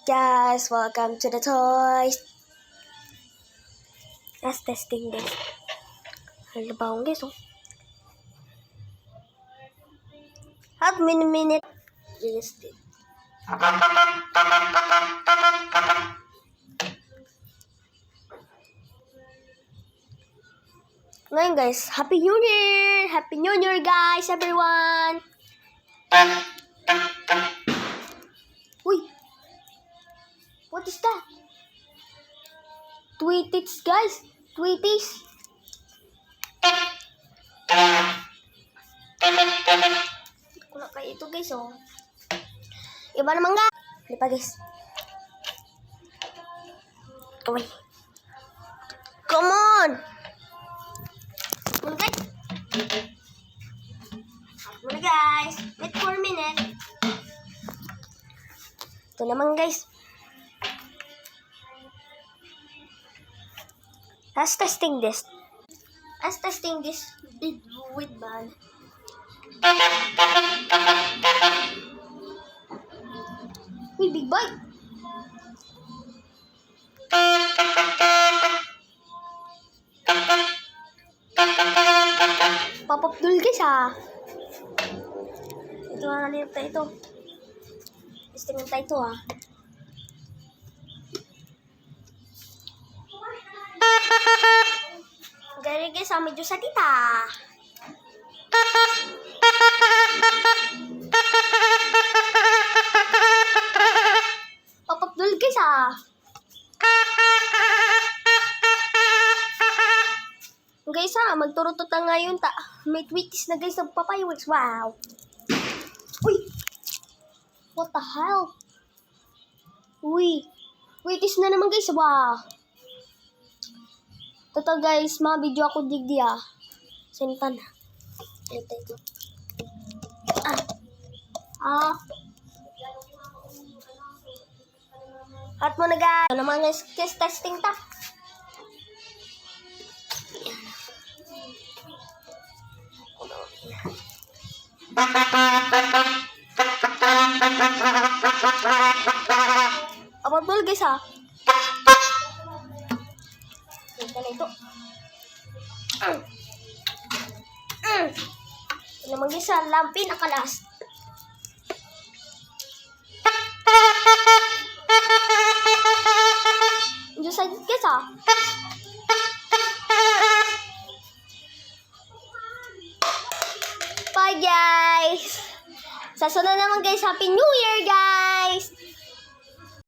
guys, welcome to the toys. Let's testing this. Ano ba ang guys, oh? Half minute. Yes, it. Ngayon guys, Happy New Year! Happy New Year guys, everyone! Uy! What is that? Tweeties guys! Tweeties! Wala kayo ito guys, oh. Iba naman guys! Hindi pa guys. Uy! Come on! Come on guys! Muna guys! Wait for a minute. Ito naman guys. Let's testing this. Let's testing this with ball. Uy, big boy! Pop-up doll guys ah. Ito na nalit tayo ito. Testing tayo ito ah. Gari guys ah, medyo salita. Pop-up doll guys ah. Guys ah, magturututa ngayon ta. May tweeties na guys ng papayawags. Wow. Uy. What the hell? Uy. Tweeties na naman guys. Wow. Toto guys, ma-video ako digdi ah. Sentan. Ito. At mo na guys. Ano naman guys, test testing ta. Apa bol guys ah? Ito na ito. Ito naman guys ah, lampi nakalas. Yung side guys ah. Bye guys! Sa sunod naman guys, Happy New Year guys!